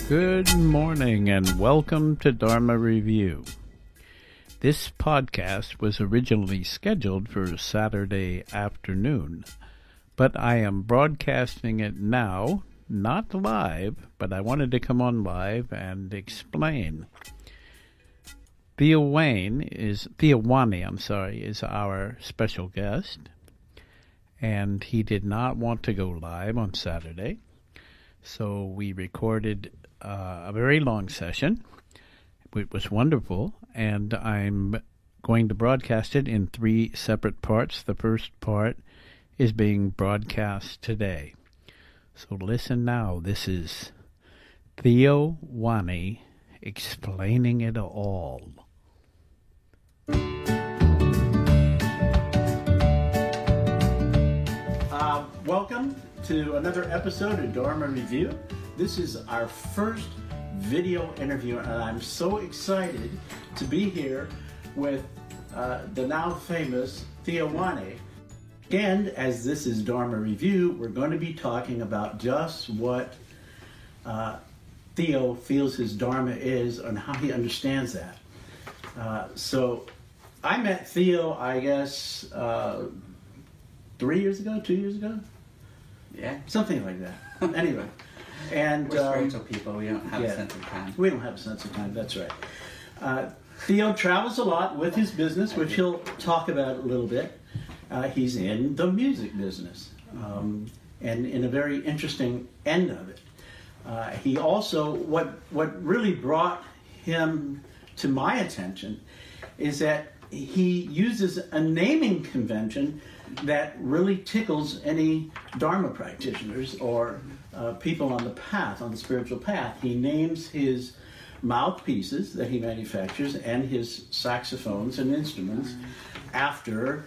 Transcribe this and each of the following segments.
Good morning and welcome to Dharma Review. This podcast was originally scheduled for Saturday afternoon, but I am broadcasting it now, not live, but I wanted to come on live and explain. Theo Wani is our special guest, and he did not want to go live on Saturday, so we recorded a very long session. It was wonderful, and I'm going to broadcast it in 3 separate parts. The first part is being broadcast today. So listen now. This is Theo Wani explaining it all. Welcome to another episode of Dharma Review. This is our first video interview, and I'm so excited to be here with the now famous Theo Wani. And as this is Dharma Review, we're going to be talking about just what Theo feels his Dharma is and how he understands that. So I met Theo, I guess, 3 years ago, 2 years ago? Yeah. Something like that. Anyway. And we're spiritual people. We don't have a sense of time. We don't have a sense of time. That's right. Theo travels a lot with his business, which he'll talk about a little bit. He's in the music business, and in a very interesting end of it. He also, what really brought him to my attention is that he uses a naming convention that really tickles any Dharma practitioners or people on the path, on the spiritual path. He names his mouthpieces that he manufactures and his saxophones and instruments after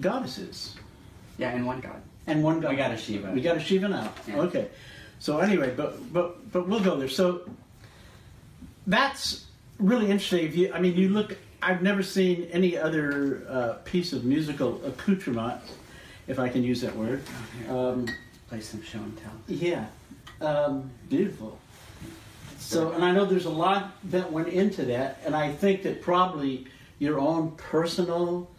goddesses. Yeah, and one god. And one god. We got a Shiva. We got a Shiva now. Yeah. Okay. So anyway, but we'll go there. So that's really interesting. You look. I've never seen any other piece of musical accoutrement, if I can use that word. Play some show and tell. Yeah. Beautiful. So, and I know there's a lot that went into that, and I think that probably your own personal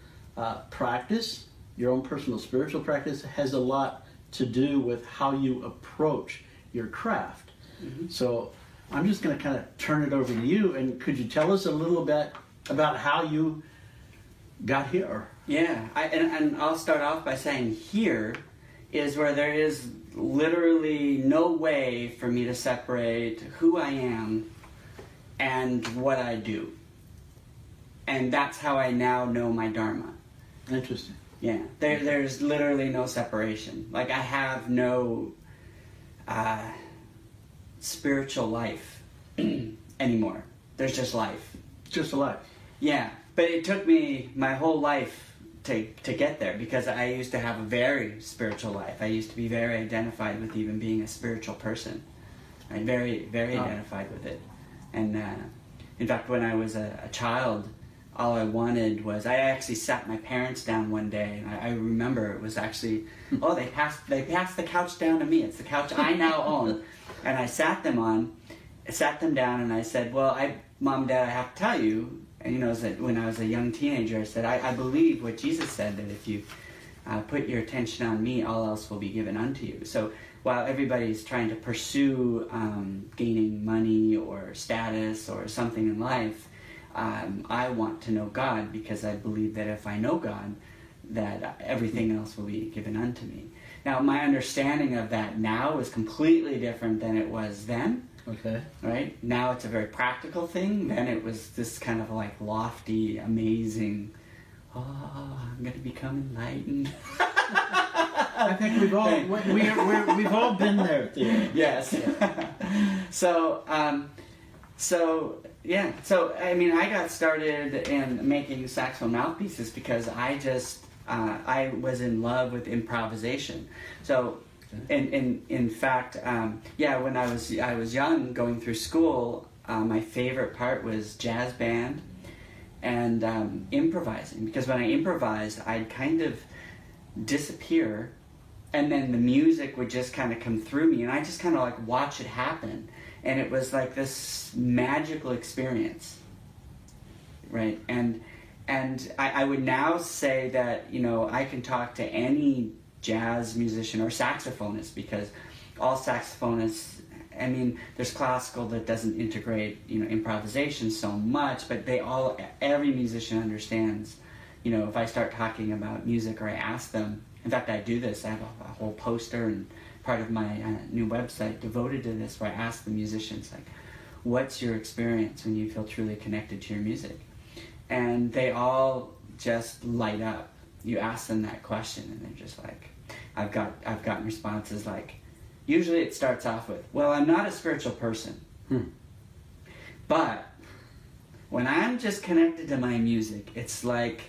practice, your own personal spiritual practice, has a lot to do with how you approach your craft. Mm-hmm. So I'm just going to kind of turn it over to you, and could you tell us a little bit about how you got here? Yeah, and I'll start off by saying here is where there is literally no way for me to separate who I am and what I do. And that's how I now know my Dharma. Interesting. Yeah, there's literally no separation. Like, I have no spiritual life anymore. There's just life. Just a life. Yeah, but it took me my whole life to get there, because I used to have a very spiritual life. I used to be very identified with even being a spiritual person. I'm very, very identified with it. And in fact, when I was a child, all I wanted was, I actually sat my parents down one day, and I remember it was actually, they passed the couch down to me. It's the couch I now own. And I sat them down, and I said, well, Mom, Dad, I have to tell you, and when I was a young teenager, I said, I believe what Jesus said, that if you put your attention on me, all else will be given unto you. So while everybody's trying to pursue gaining money or status or something in life, I want to know God, because I believe that if I know God, that everything else will be given unto me. Now, my understanding of that now is completely different than it was then. Okay. Right? Now it's a very practical thing. Then it was this kind of like lofty, amazing, I'm going to become enlightened. I think we've all been there. Yes. So I got started in making saxophone mouthpieces because I was in love with improvisation. So in fact, when I was young, going through school, my favorite part was jazz band and improvising, because when I improvised, I'd kind of disappear and then the music would just kind of come through me, and I just kind of like watch it happen, and it was like this magical experience, right? And I would now say that, you know, I can talk to any jazz musician or saxophonist, because all saxophonists, I mean, there's classical that doesn't integrate, you know, improvisation so much, but every musician understands, you know, if I start talking about music, or I ask them, in fact, I do this, I have a whole poster and part of my new website devoted to this, where I ask the musicians, like, what's your experience when you feel truly connected to your music? And they all just light up. You ask them that question, and they're just like, I've gotten responses like, usually it starts off with, well, I'm not a spiritual person, but when I'm just connected to my music, it's like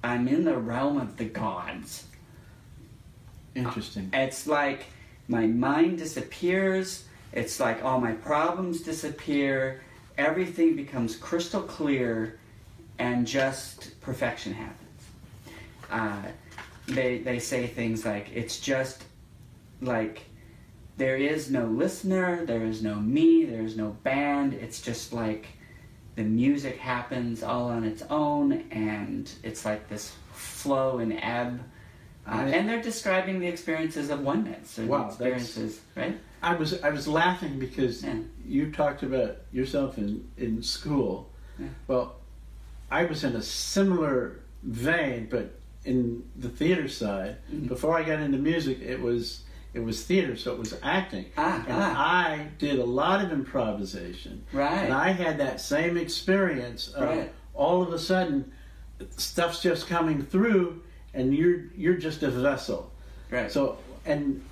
I'm in the realm of the gods. Interesting. It's like my mind disappears. It's like all my problems disappear. Everything becomes crystal clear, and just perfection happens. They say things like, it's just like, there is no listener, there is no me, there is no band. It's just like the music happens all on its own, and it's like this flow and ebb. And they're describing the experiences of oneness, or the experiences, right? I was laughing because you talked about yourself in school. Yeah. Well, I was in a similar vein, but in the theater side. Mm-hmm. Before I got into music, it was theater, so it was acting. I did a lot of improvisation. Right. And I had that same experience of all of a sudden stuff's just coming through, and you're just a vessel. Right. So, and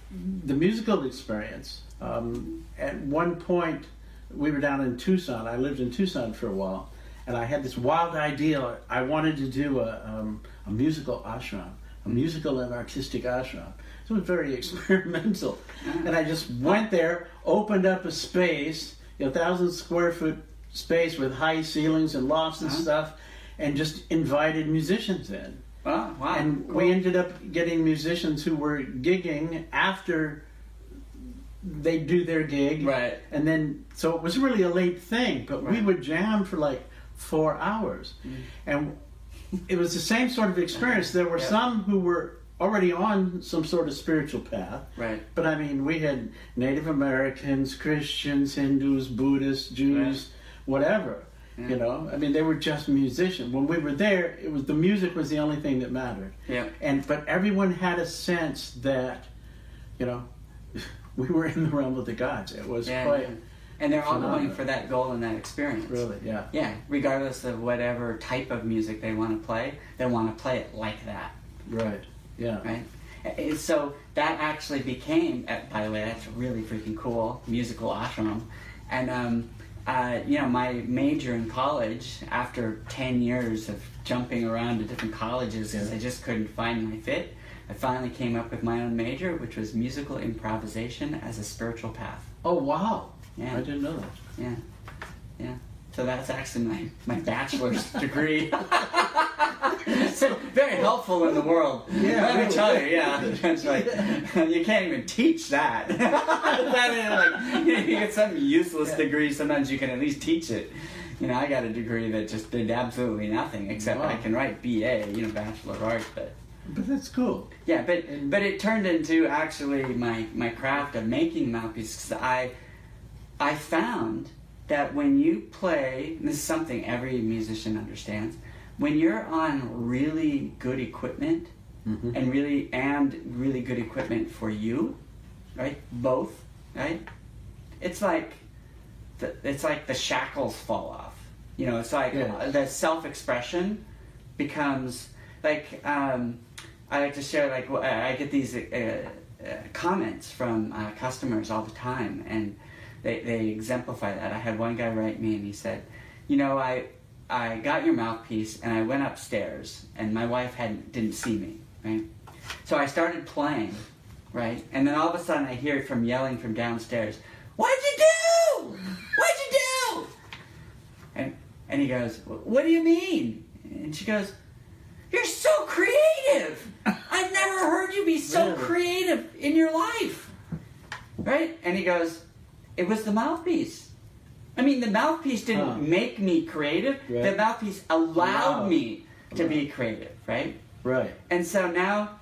the musical experience, at one point we were down in Tucson. I lived in Tucson for a while, and I had this wild idea. I wanted to do a musical ashram, a musical and artistic ashram. So it was very experimental. And I just went there, opened up a space, 1,000 square foot space with high ceilings and lofts and stuff, and just invited musicians in. Wow. And we ended up getting musicians who were gigging after they do their gig. Right. And then, so it was really a late thing, but we would jam for like 4 hours. And it was the same sort of experience. There were some who were already on some sort of spiritual path. Right. But I mean, we had Native Americans, Christians, Hindus, Buddhists, Jews, whatever. Yeah. You know, I mean, they were just musicians. When we were there, it was the music was the only thing that mattered. Yeah. But everyone had a sense that, you know, we were in the realm of the gods. It was quite. And they're all phenomenal. going for that goal and that experience. Really, yeah. Yeah, regardless of whatever type of music they want to play, they want to play it like that. Right. Yeah. Right. So that actually became, by the way, that's really freaking cool, musical ashram. And you know, my major in college, after 10 years of jumping around to different colleges because I just couldn't find my fit, I finally came up with my own major, which was musical improvisation as a spiritual path. Oh, wow. Yeah. I didn't know that. Yeah. Yeah. So that's actually my bachelor's degree. It's very helpful in the world. Yeah, Let me tell you, It's like, you can't even teach that. Like, you get some useless degree, sometimes you can at least teach it. You know, I got a degree that just did absolutely nothing, except I can write BA, Bachelor of Arts, but that's cool. Yeah, but it turned into actually my craft of making mouthpieces. I found that when you play, and this is something every musician understands, when you're on really good equipment, and really good equipment for you, right? Both, right? It's like the shackles fall off. It's like the self-expression becomes like. I like to share, like, I get these comments from customers all the time, and they exemplify that. I had one guy write me, and he said, I got your mouthpiece, and I went upstairs, and my wife didn't see me, right? So I started playing, right? And then all of a sudden I hear from yelling from downstairs, "What'd you do? What'd you do?" And he goes, "What do you mean?" And she goes, "You're so creative. I I've never heard you be so Really? creative in your life. Right? And he goes, it was the mouthpiece. I mean, the mouthpiece didn't make me creative. Right. The mouthpiece allowed Wow. me to be creative, right? Right. And so now,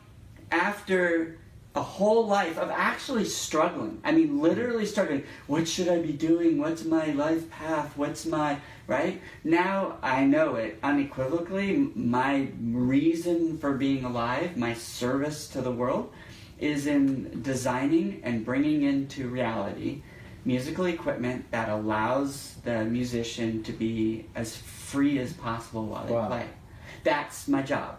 after a whole life of actually struggling, I mean, literally struggling, what should I be doing? What's my life path? What's my, right? Now I know it unequivocally. My reason for being alive, my service to the world, is in designing and bringing into reality musical equipment that allows the musician to be as free as possible while they Wow. play. That's my job.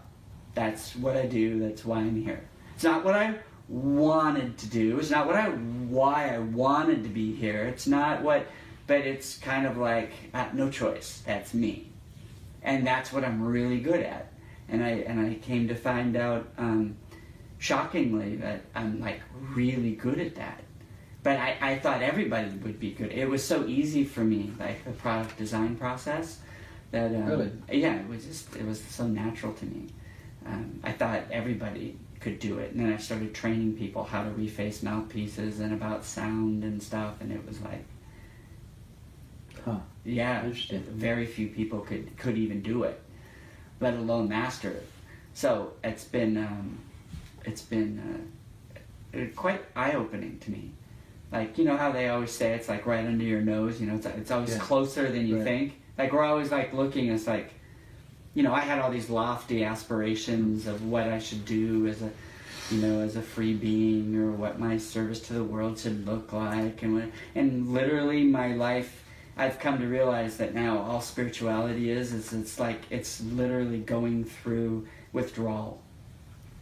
That's what I do. That's why I'm here. It's not what I wanted to do. It's not why I wanted to be here. It's not what, but it's kind of like no choice. That's me, and that's what I'm really good at. And I came to find out, shockingly, that I'm like really good at that. But I thought everybody would be good. It was so easy for me, like the product design process, that Really? yeah, it was so natural to me. I thought everybody could do it, and then I started training people how to reface mouthpieces and about sound and stuff, and it was like, Huh. yeah, Interesting. very few people could even do it, let alone master it. So it's been quite eye-opening to me. Like, you know how they always say it's like right under your nose, you know, it's always Yeah. closer than you Right. think. Like, we're always like looking, it's like, you know, I had all these lofty aspirations of what I should do as a, you know, as a free being, or what my service to the world should look like, and literally my life, I've come to realize that now all spirituality is it's like it's literally going through withdrawal.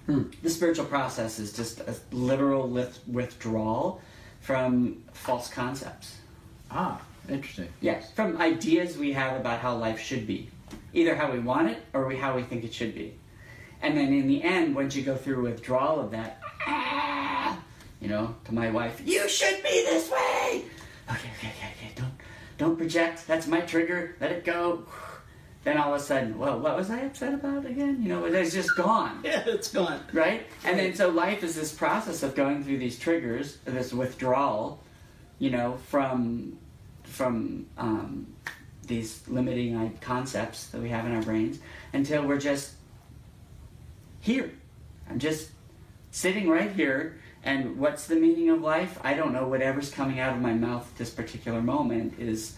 The spiritual process is just a literal withdrawal from false concepts. Ah, interesting. Yes, from ideas we have about how life should be. Either how we want it or how we think it should be. And then in the end, once you go through withdrawal of that, you know, to my wife, you should be this way! Okay, don't project, that's my trigger, let it go. Then all of a sudden, well, what was I upset about again? You know, it's just gone. Yeah, it's gone. Right? And then so life is this process of going through these triggers, this withdrawal, you know, from these limiting concepts that we have in our brains, until we're just here. I'm just sitting right here, and what's the meaning of life? I don't know. Whatever's coming out of my mouth at this particular moment is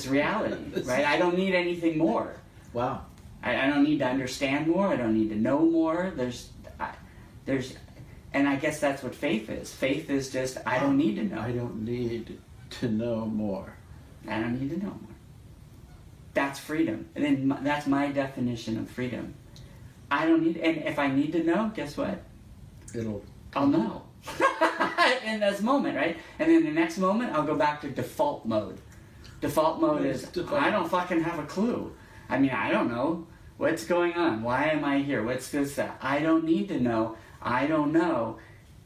reality, right? I don't need anything more. Wow. I don't need to understand more. I don't need to know more. And I guess that's what faith is. Faith is just, I don't need to know. I don't need to know more. I don't need to know more. That's freedom. And then that's my definition of freedom. I don't need, and if I need to know, guess what? I'll know. In this moment, right? And then the next moment, I'll go back to default mode. Default mode is, I don't fucking have a clue. I mean, I don't know. What's going on? Why am I here? What's this? I don't need to know. I don't know.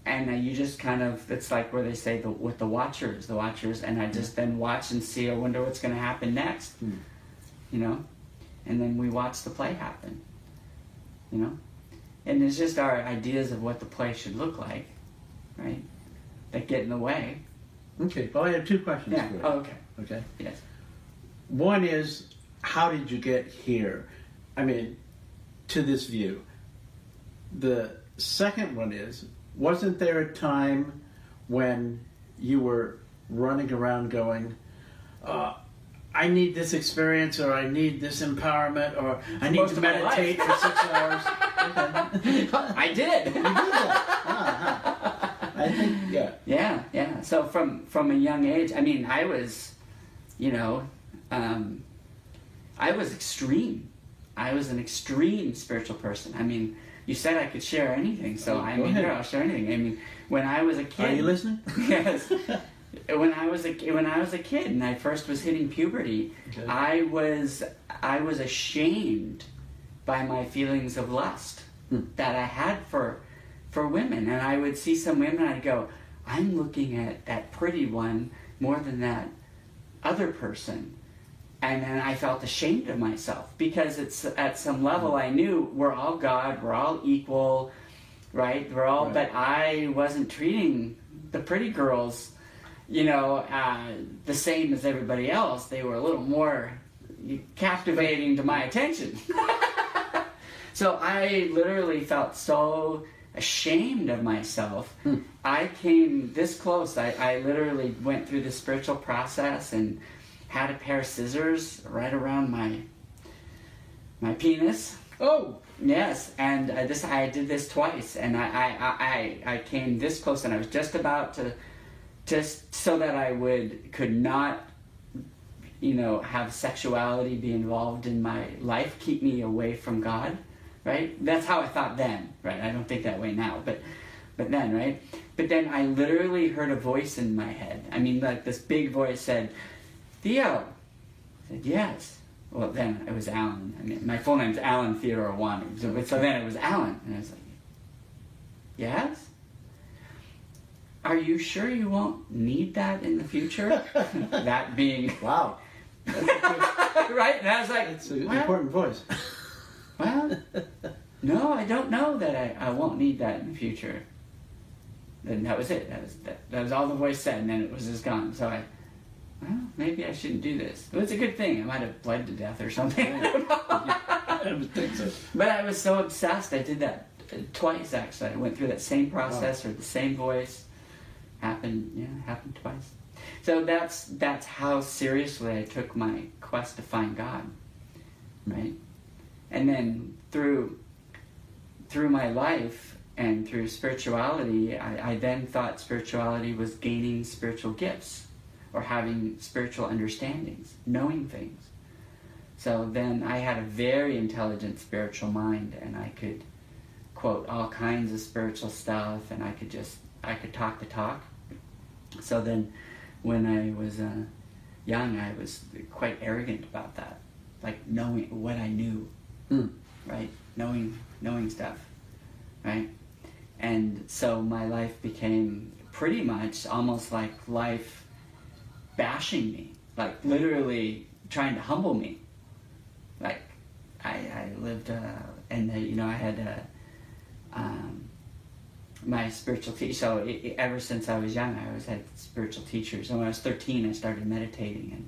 And you just kind of, it's like where they say with the watchers, and I just then watch and see, I wonder what's going to happen next. You know? And then we watch the play happen. You know? And it's just our ideas of what the play should look like, right? That get in the way. Okay. Well, I have two questions Yeah. for you. Oh, okay. Okay. Yes. One is, how did you get here? I mean, to this view. The second one is, wasn't there a time when you were running around going, I need this experience, or I need this empowerment, or I need Most to of my life. meditate for 6 hours? I did. You did that. I think, yeah. Yeah. So from a young age, I mean, I was, you know, I was extreme. I was an extreme spiritual person. I mean, you said I could share anything, so I mean, here, I'll share anything. I mean, when I was a kid. Are you listening? Yes. When I was a kid and I first was hitting puberty, Okay. I was ashamed by my feelings of lust that I had for women, and I would see some women, I'd go, I'm looking at that pretty one more than that other person. And then I felt ashamed of myself, because it's at some level I knew we're all God, we're all equal, right? But I wasn't treating the pretty girls, the same as everybody else. They were a little more captivating to my attention. So I literally felt so ashamed of myself. I came this close. I literally went through the spiritual process and had a pair of scissors right around my penis. Oh, yes, and I did this twice, and I came this close, and I was just about to, just so that I could not, have sexuality be involved in my life, keep me away from God, right? That's how I thought then, right? I don't think that way now, but then, right? But then I literally heard a voice in my head. I mean, like this big voice said, "Theo." I said, "Yes." Well, then it was Alan. I mean, my full name's Alan Theodore Wanning. So then it was Alan. And I was like, "Yes? Are you sure you won't need that in the future?" That being... Wow. Right? And I was like... It's an important voice. Well, no, I don't know that I won't need that in the future. Then that was it. That was all the voice said, and then it was just gone. So well, maybe I shouldn't do this. It was a good thing. I might have bled to death or something. I don't know. I would think so. But I was so obsessed. I did that twice, actually. I went through that same process, or the same voice. Happened twice. So that's how seriously I took my quest to find God, right? And then through my life and through spirituality, I then thought spirituality was gaining spiritual gifts or having spiritual understandings, knowing things. So then I had a very intelligent spiritual mind, and I could quote all kinds of spiritual stuff, and I could talk the talk. So then when I was young, I was quite arrogant about that, like knowing what I knew, right? Knowing stuff, right? And so my life became pretty much almost like life bashing me, like literally trying to humble me. Like I lived, and I had my spiritual teacher. So ever since I was young, I always had spiritual teachers. And when I was 13, I started meditating,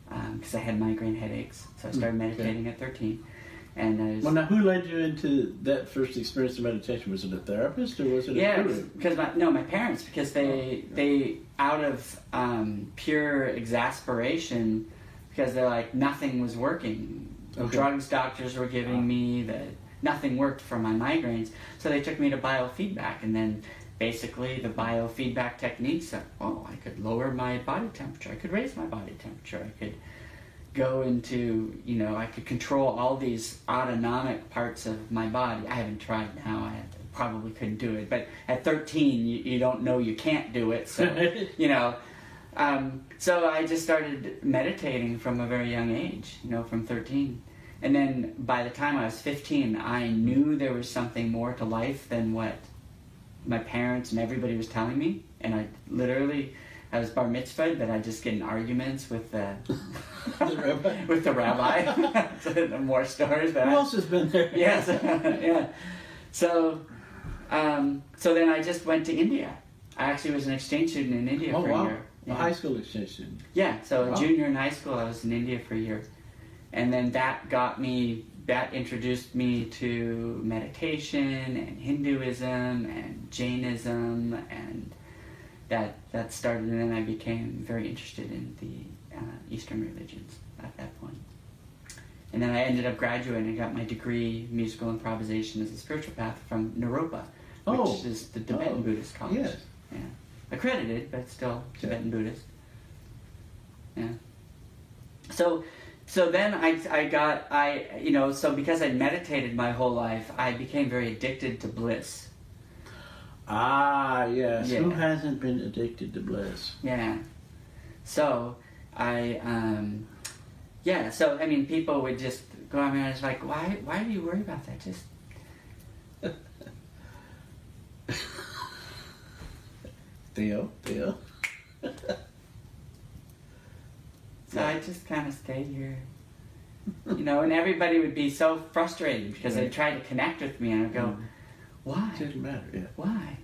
and because I had migraine headaches, so I started meditating at 13. And I was, well, now who led you into that first experience of meditation? Was it a therapist or was it a guru? Because my parents, because they out of pure exasperation, because they're like, nothing was working. Okay. Drugs doctors were giving me, nothing worked for my migraines, so they took me to biofeedback, and then basically the biofeedback techniques, I could lower my body temperature, I could raise my body temperature, I could go into, I could control all these autonomic parts of my body. I haven't tried now, I probably couldn't do it, but at 13 you don't know you can't do it, so so I just started meditating from a very young age, from 13. And then by the time I was 15, I knew there was something more to life than what my parents and everybody was telling me. And I was bar mitzvahed, but I just get in arguments with the rabbi. with the rabbi. So, more stories. But Who else has been there? Yes, yeah. So then I just went to India. I actually was an exchange student in India for a year. A high school exchange student. Yeah, so a junior in high school, I was in India for a year. And then that introduced me to meditation and Hinduism and Jainism, and that started, and then I became very interested in the Eastern religions at that point. And then I ended up graduating and got my degree in musical improvisation as a spiritual path from Naropa, which is the Tibetan Buddhist college. Yes. Yeah. Accredited, but still Tibetan Buddhist. Yeah. So then so because I meditated my whole life, I became very addicted to bliss. Ah, yes. Yeah. Who hasn't been addicted to bliss? Yeah. So people would just go, I was like, why do you worry about that? Just... Theo. So I just kind of stayed here, and everybody would be so frustrated because they'd try to connect with me, and I'd go, Why? It didn't matter, yeah. Why?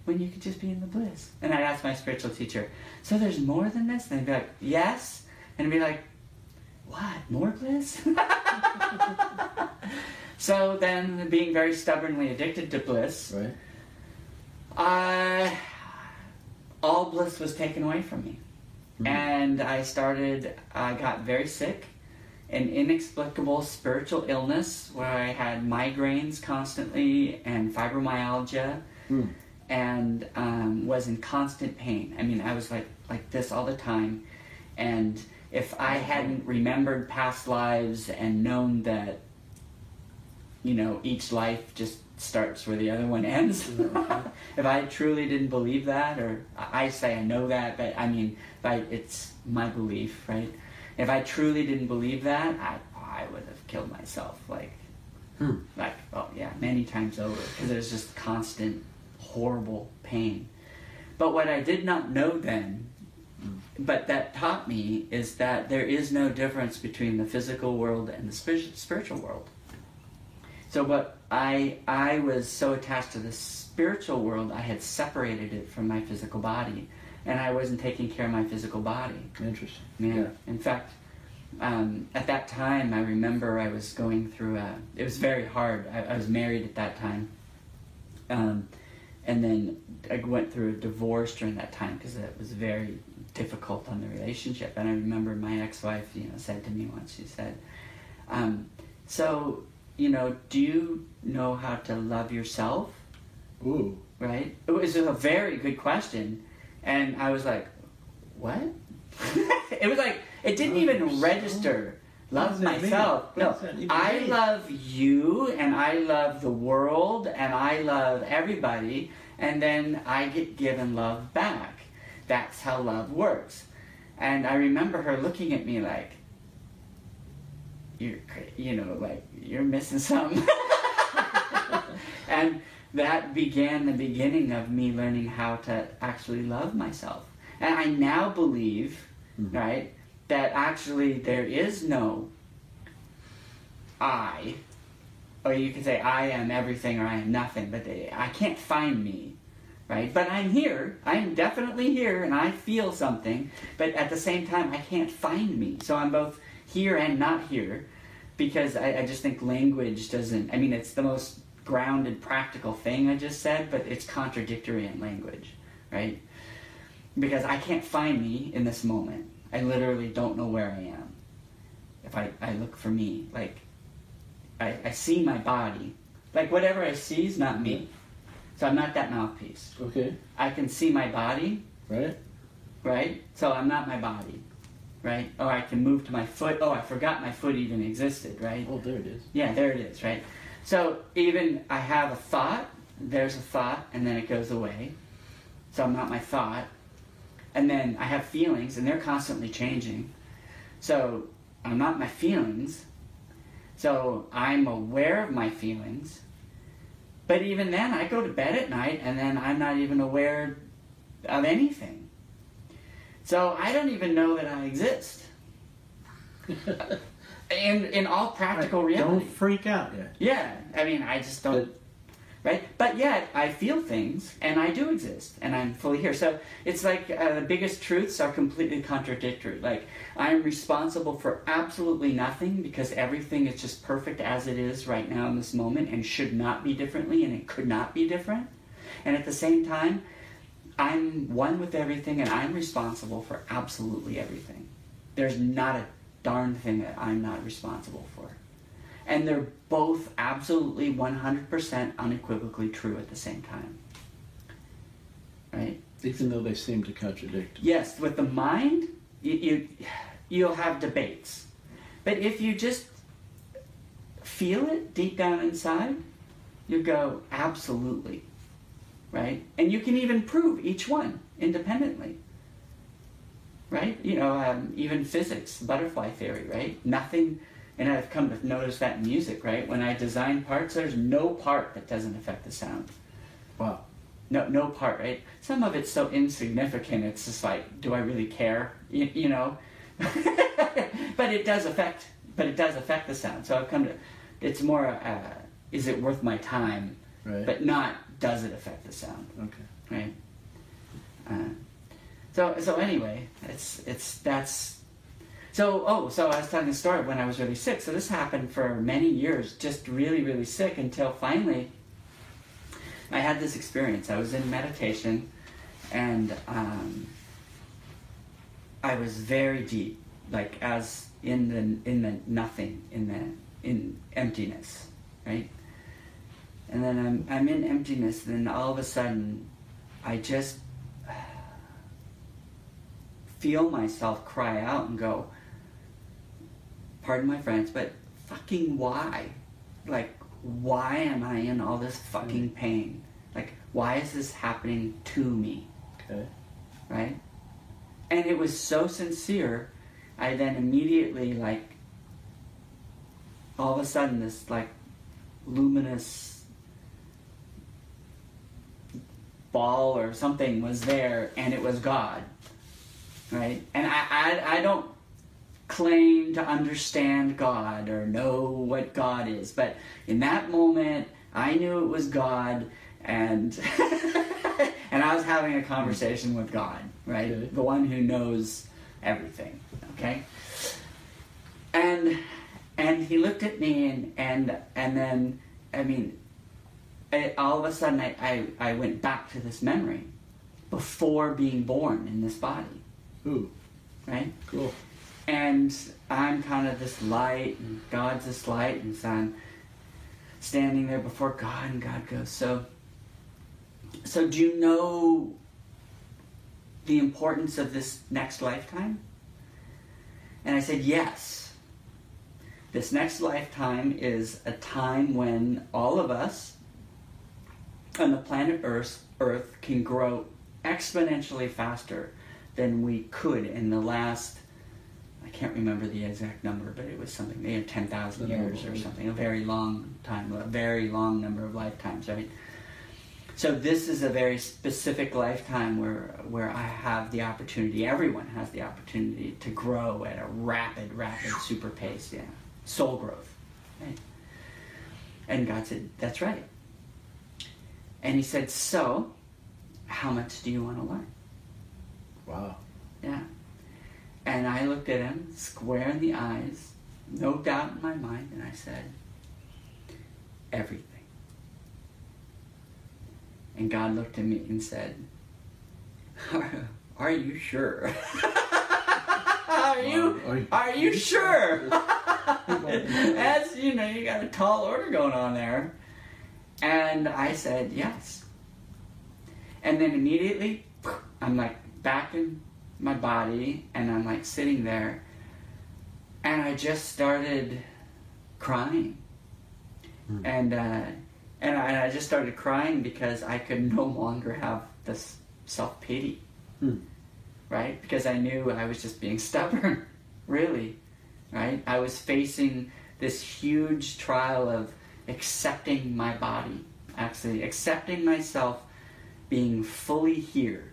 When you could just be in the bliss. And I'd ask my spiritual teacher, so there's more than this? And they'd be like, yes. And I'd be like, what? More bliss? So then, being very stubbornly addicted to bliss, Right. all bliss was taken away from me. And I got very sick, an inexplicable spiritual illness where I had migraines constantly and fibromyalgia and was in constant pain. I mean, I was like this all the time. And if I hadn't remembered past lives and known that, each life just starts where the other one ends. If I truly didn't believe that, or I say I know that, but I mean, it's my belief, right? If I truly didn't believe that, I would have killed myself, many times over, because there's just constant, horrible pain. But what I did not know then, but that taught me, is that there is no difference between the physical world and the spiritual world. So what I was so attached to the spiritual world, I had separated it from my physical body, and I wasn't taking care of my physical body. Interesting. Yeah. In fact, at that time, I remember I was going through it was very hard. I was married at that time, and then I went through a divorce during that time because it was very difficult on the relationship. And I remember my ex-wife, said to me once, she said, so, do you know how to love yourself? Ooh. Right? It was a very good question. And I was like, what? It was like, it didn't even register. Love myself. No, I love you, and I love the world, and I love everybody, and then I get given love back. That's how love works. And I remember her looking at me like, you're missing something. And that began the beginning of me learning how to actually love myself. And I now believe, right, that actually there is no I, or you could say I am everything or I am nothing, but I can't find me, right? But I'm here, I'm definitely here, and I feel something, but at the same time I can't find me. So I'm both here and not here, because I just think language doesn't, it's the most grounded, practical thing I just said, but it's contradictory in language, right? Because I can't find me in this moment. I literally don't know where I am. If I look for me, I see my body. Whatever I see is not me. So I'm not that mouthpiece. Okay. I can see my body. Right. Right? So I'm not my body. Right? Or I can move to my foot. Oh, I forgot my foot even existed, right? Oh, there it is. Yeah, there it is, right? So even I have a thought, there's a thought, and then it goes away. So I'm not my thought. And then I have feelings, and they're constantly changing. So I'm not my feelings. So I'm aware of my feelings. But even then, I go to bed at night, and then I'm not even aware of anything. So I don't even know that I exist. In all practical reality. Don't freak out yet. Yeah, I just don't. Right? But yet, I feel things, and I do exist, and I'm fully here. So it's like the biggest truths are completely contradictory. I'm responsible for absolutely nothing because everything is just perfect as it is right now in this moment and should not be differently, and it could not be different. And at the same time, I'm one with everything, and I'm responsible for absolutely everything. There's not a darn thing that I'm not responsible for. And they're both absolutely 100% unequivocally true at the same time. Right? Even though they seem to contradict. Yes, with the mind, you'll have debates. But if you just feel it deep down inside, you go, absolutely. Right? And you can even prove each one independently. Right? Even physics, butterfly theory, right? Nothing. And I've come to notice that in music, right? When I design parts, there's no part that doesn't affect the sound. Wow. No part, right? Some of it's so insignificant, it's just like, do I really care? You know? But it does affect the sound. So I've come to, it's more, is it worth my time Right. but not does it affect the sound, Okay. right? So anyway, so I was telling the story when I was really sick. So this happened for many years, just really, really sick, until finally I had this experience. I was in meditation, and I was very deep, like as in the nothing, in emptiness, right? And then I'm in emptiness, and then all of a sudden, I just feel myself cry out and go, pardon my French, but fucking why? Like, why am I in all this fucking pain? Like, why is this happening to me? Okay. Right? And it was so sincere, I then immediately, like, all of a sudden this, like, luminous ball or something was there, and it was God. Right? And I don't claim to understand God or know what God is, but in that moment, I knew it was God, and and I was having a conversation with God, right? Okay. The one who knows everything, okay? And he looked at me, and then, I mean, all of a sudden I went back to this memory before being born in this body. Ooh. Right? Cool. And I'm kind of this light, and God's this light, and so I'm standing there before God, and God goes, so do you know the importance of this next lifetime? And I said, yes. This next lifetime is a time when all of us on the planet Earth can grow exponentially faster than we could in the last, I can't remember the exact number, but it was something, 10,000 years or something, a very long time, a very long number of lifetimes, right? So this is a very specific lifetime where I have the opportunity, everyone has the opportunity to grow at a rapid, super pace, yeah. Soul growth, right? And God said, that's right. And he said, so, how much do you want to learn? Wow. Yeah. And I looked at him square in the eyes, no doubt in my mind, and I said, everything. And God looked at me and said, are you sure? Are you sure? As you know, you got a tall order going on there. And I said, yes. And then immediately, I'm like back in my body, and I'm like sitting there, and I just started crying. And I just started crying because I could no longer have this self-pity. Right? Because I knew I was just being stubborn, really. Right? I was facing this huge trial of accepting my body, actually accepting myself being fully here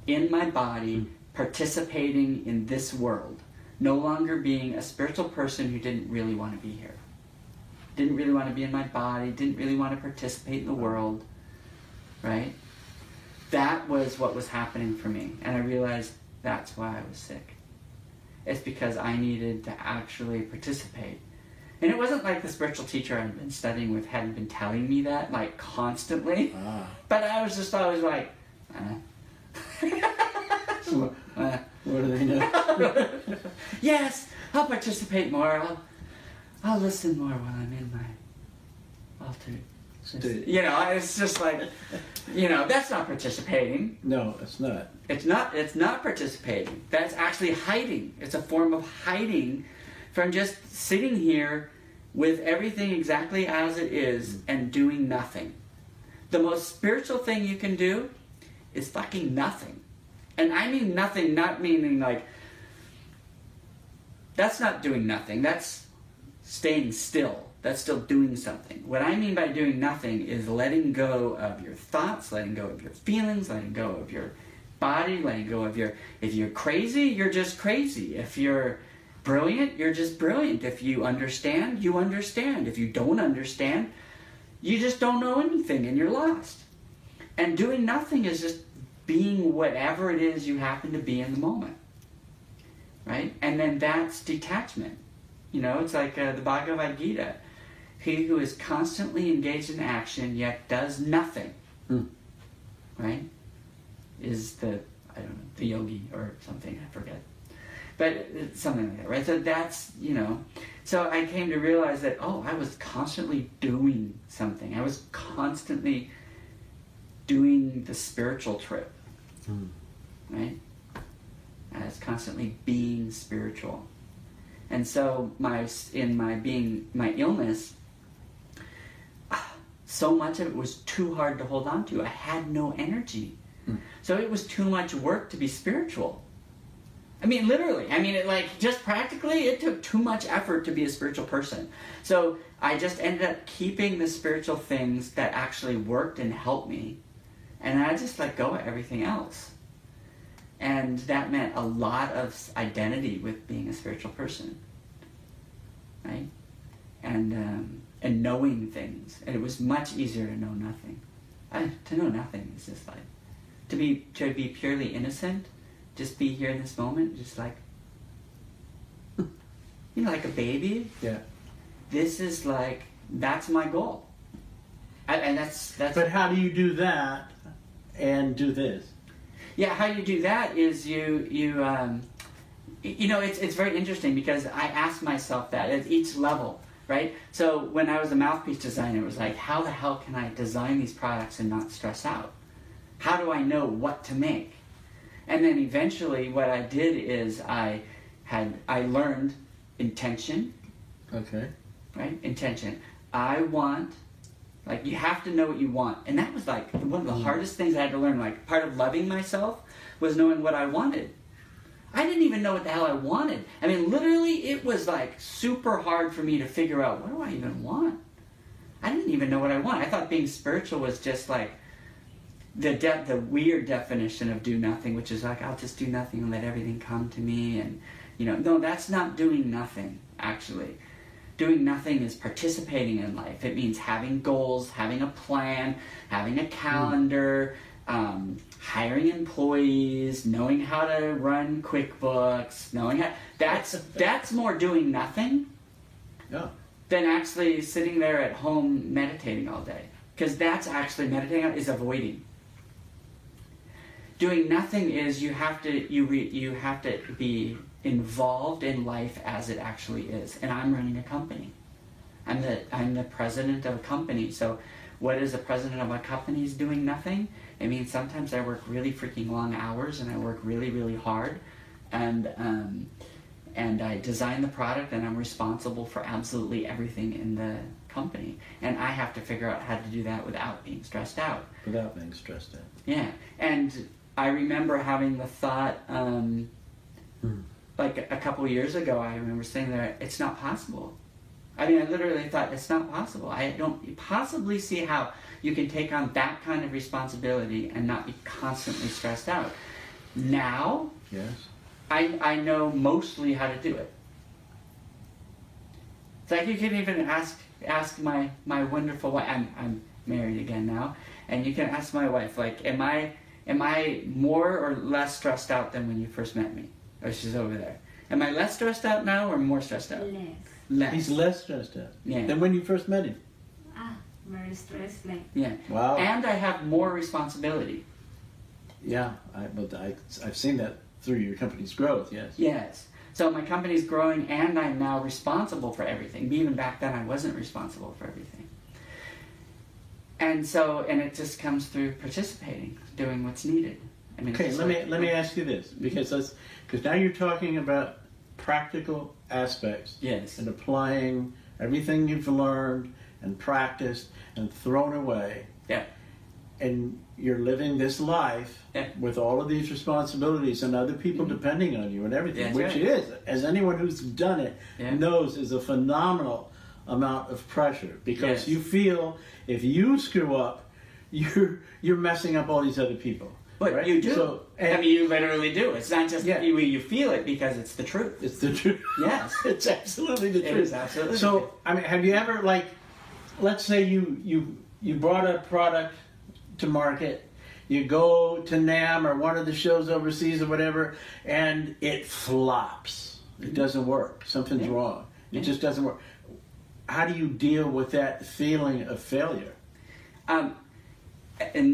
in my body, participating in this world, no longer being a spiritual person who didn't really want to be here, didn't really want to be in my body, didn't really want to participate in the world, right? That was what was happening for me, and I realized that's why I was sick. It's because I needed to actually participate. And it wasn't like the spiritual teacher I'd been studying with hadn't been telling me that, like, constantly. But I was just always like, What do they know? yes, I'll participate more. I'll listen more while I'm in my altered. You know, it's just like, you know, that's not participating. No, it's not. It's not participating. That's actually hiding. It's a form of hiding from just sitting here with everything exactly as it is and doing nothing. The most spiritual thing you can do is fucking nothing. And I mean nothing, not meaning like, that's not doing nothing. That's staying still. That's still doing something. What I mean by doing nothing is letting go of your thoughts, letting go of your feelings, letting go of your body, letting go of your... If you're crazy, you're just crazy. If you're brilliant, you're just brilliant. If you understand, you understand. If you don't understand, you just don't know anything and you're lost. And doing nothing is just being whatever it is you happen to be in the moment. Right? And then that's detachment. You know, it's like the Bhagavad Gita. He who is constantly engaged in action yet does nothing, right, is the yogi or something, I forget. But it's something like that, right? So that's, you know, so I came to realize that, I was constantly doing something. I was constantly doing the spiritual trip, right? I was constantly being spiritual. And so my illness, so much of it was too hard to hold on to. I had no energy. So it was too much work to be spiritual. I mean, literally. I mean, just practically, it took too much effort to be a spiritual person. So I just ended up keeping the spiritual things that actually worked and helped me. And I just let go of everything else. And that meant a lot of identity with being a spiritual person, right? And knowing things. And it was much easier to know nothing. To know nothing is just like, to be purely innocent, just be here in this moment, just like, you know, like a baby. Yeah. This is like, that's my goal. And that's. But how do you do that and do this? Yeah, how you do that is you know, it's very interesting because I ask myself that at each level, right? So when I was a mouthpiece designer, it was like, how the hell can I design these products and not stress out? How do I know what to make? And then eventually what I did is I learned intention. Okay. Right? Intention. I want, like, you have to know what you want. And that was like one of the hardest things I had to learn. Like, part of loving myself was knowing what I wanted. I didn't even know what the hell I wanted. I mean, literally, it was like super hard for me to figure out, what do I even want? I didn't even know what I want. I thought being spiritual was just like the weird definition of do nothing, which is like, I'll just do nothing and let everything come to me. And, you know, no, that's not doing nothing, actually. Doing nothing is participating in life. It means having goals, having a plan, having a calendar, hiring employees, knowing how to run QuickBooks, knowing how... That's more doing nothing than actually sitting there at home meditating all day. Because that's actually meditating is avoiding. Doing nothing is you have to be involved in life as it actually is. And I'm running a company. I'm the president of a company. So what is the president of a company is doing nothing? It means sometimes I work really freaking long hours and I work really, really hard. And I design the product and I'm responsible for absolutely everything in the company. And I have to figure out how to do that without being stressed out. Without being stressed out. Yeah. And I remember having the thought, like a couple years ago, I remember saying there, it's not possible. I mean, I literally thought, it's not possible. I don't possibly see how you can take on that kind of responsibility and not be constantly stressed out. Now, yes, I know mostly how to do it. It's like you can even ask my wonderful wife. I'm married again now, and you can ask my wife, like, am I more or less stressed out than when you first met me? Oh, she's over there. Am I less stressed out now or more stressed out? Less. He's less stressed out than when you first met him. Very stressed, like. Yeah. Wow. And I have more responsibility. Yeah, I've seen that through your company's growth. Yes. Yes. So my company's growing, and I'm now responsible for everything. Even back then, I wasn't responsible for everything. And it just comes through participating, doing what's needed. I mean, okay, let me ask you this, because now you're talking about practical aspects. Yes. And applying everything you've learned and practiced and thrown away. Yeah. And you're living this life with all of these responsibilities and other people depending on you and everything, which is, as anyone who's done it knows, is a phenomenal amount of pressure, because you feel if you screw up, you're messing up all these other people. But right? you do. So, I mean, you literally do. It's not just you feel it because it's the truth. It's the truth. Yes. It's absolutely the truth. It is absolutely so, the truth. I mean, have you ever, like, let's say you brought a product to market. You go to NAMM or one of the shows overseas or whatever, and it flops. It doesn't work. Something's wrong. It just doesn't work. How do you deal with that feeling of failure? And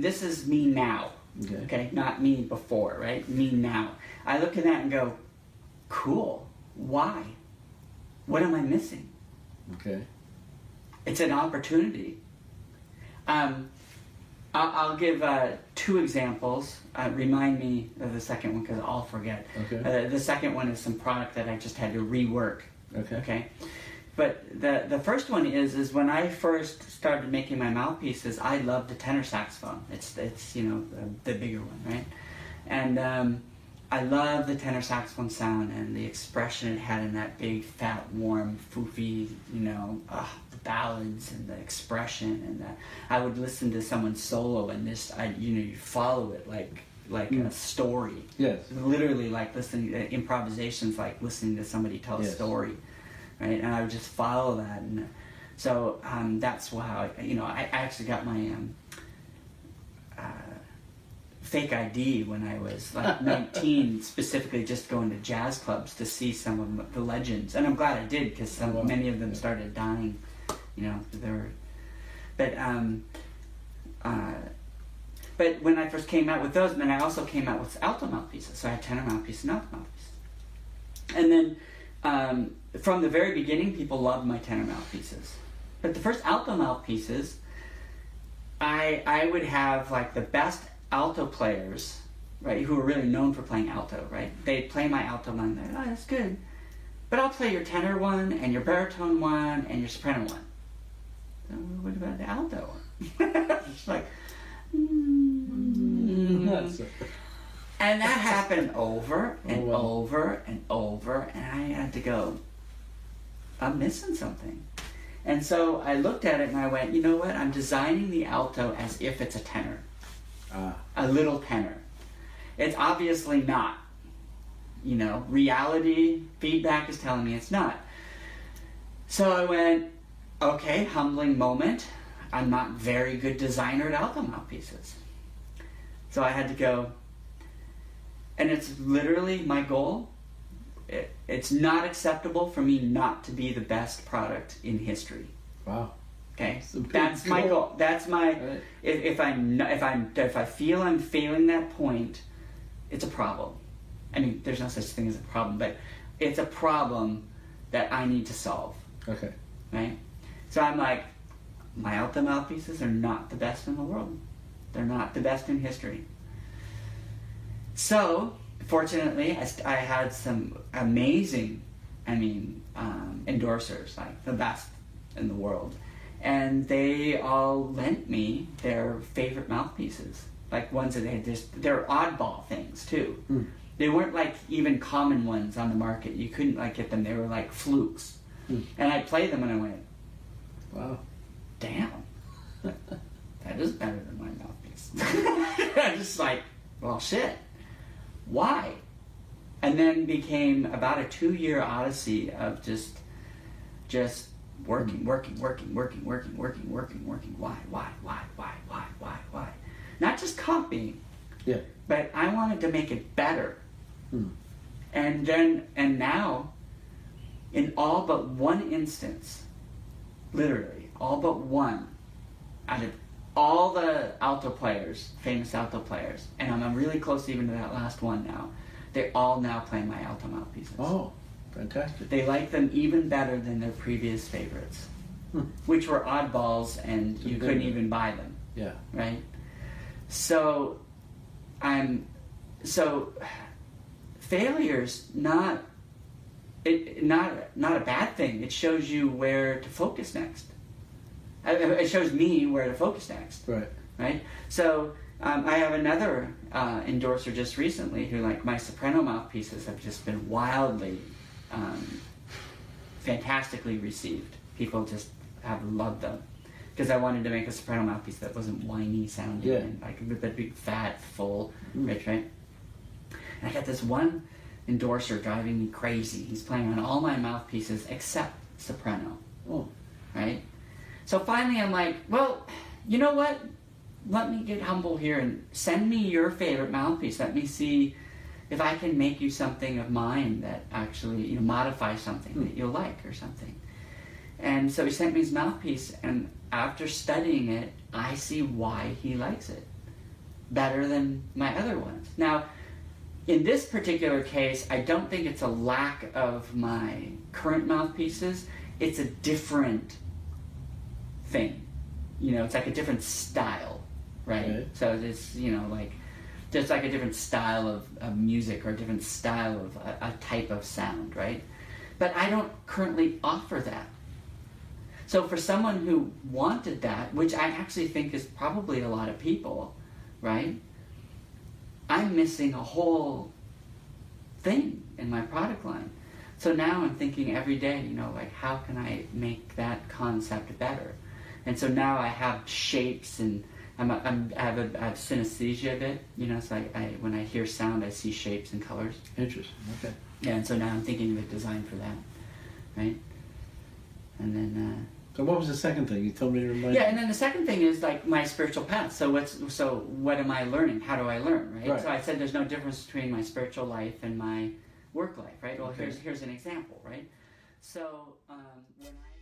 this is me now. Okay. Okay, not me before, right? Me now. I look at that and go, cool. Why? What am I missing? Okay. It's an opportunity. I'll give 2 examples. Remind me of the second one because I'll forget. Okay. The second one is some product that I just had to rework. Okay. Okay. But the first one is when I first started making my mouthpieces, I loved the tenor saxophone. It's the bigger one, right? And I love the tenor saxophone sound and the expression it had in that big, fat, warm, foofy, the ballads and the expression. And I would listen to someone solo and you follow it like a story. Yes. Literally like listening to improvisations, like listening to somebody tell a story. Right, and I would just follow that, and so that's how I actually got my fake ID when I was like 19, specifically just going to jazz clubs to see some of the legends, and I'm glad I did because many of them started dying, but when I first came out with those, then I also came out with alto mouthpieces, so I had tenor mouthpiece and alto mouthpiece, and then. From the very beginning, people loved my tenor mouthpieces. But the first alto mouthpieces, I would have like the best alto players, right, who were really known for playing alto, right? They'd play my alto one, they're like, oh, that's good. But I'll play your tenor one, and your baritone one, and your soprano one. So what about the alto one? It's like, And that happened over and over and over, and I had to go, I'm missing something. And so I looked at it and I went, you know what? I'm designing the alto as if it's a tenor. A little tenor. It's obviously not. Reality, feedback is telling me it's not. So I went, okay, humbling moment. I'm not very good designer at alto mouthpieces. So I had to go, and it's literally my goal. It's not acceptable for me not to be the best product in history. Wow. Okay, that's my goal. That's my. Right. If I feel I'm failing that point, it's a problem. I mean, there's no such thing as a problem, but it's a problem that I need to solve. Okay. Right. So I'm like, my alto mouthpieces are not the best in the world. They're not the best in history. So, fortunately, I had some amazing, endorsers, like the best in the world. And they all lent me their favorite mouthpieces. Like ones that they're oddball things too. Mm. They weren't like even common ones on the market. You couldn't like get them. They were like flukes. Mm. And I played them and I went, wow, damn, that is better than my mouthpiece. I'm just like, well, shit. Why? And then became about a 2-year odyssey of just working. Why? Not just copying. Yeah. But I wanted to make it better. Hmm. And now, in all but one instance, literally, all but one, out of all the alto players, famous alto players, and I'm really close even to that last one now, they all now play my alto mouthpieces. Oh, fantastic. They like them even better than their previous favorites, which were oddballs and you couldn't even buy them. Yeah. Right? So, failure's not a bad thing. It shows you where to focus next. It shows me where to focus next. Right. Right? So, I have another endorser just recently who, like, my soprano mouthpieces have just been wildly, fantastically received. People just have loved them. Because I wanted to make a soprano mouthpiece that wasn't whiny sounding, and like with that big, fat, full, rich, right? And I got this one endorser driving me crazy. He's playing on all my mouthpieces except soprano. Oh. Right? So finally I'm like, well, you know what? Let me get humble here and send me your favorite mouthpiece. Let me see if I can make you something of mine that actually, you know, modify something that you'll like or something. And so he sent me his mouthpiece, and after studying it, I see why he likes it better than my other ones. Now, in this particular case, I don't think it's a lack of my current mouthpieces. It's a different thing. You know, it's like a different style, right? Okay. So it's, you know, like just like a different style of music or a different style of a type of sound, right? But I don't currently offer that. So for someone who wanted that, which I actually think is probably a lot of people, right? I'm missing a whole thing in my product line. So now I'm thinking every day, you know, like how can I make that concept better? And so now I have shapes, and I have synesthesia a bit, you know, so I when I hear sound, I see shapes and colors. Interesting. Okay. Yeah, and so now I'm thinking of a design for that, right? And then... So what was the second thing? You told me to remind yeah, and then the second thing is like my spiritual path. So what am I learning? How do I learn, right? Right. So I said there's no difference between my spiritual life and my work life, right? Well, Okay. here's an example, right? So when I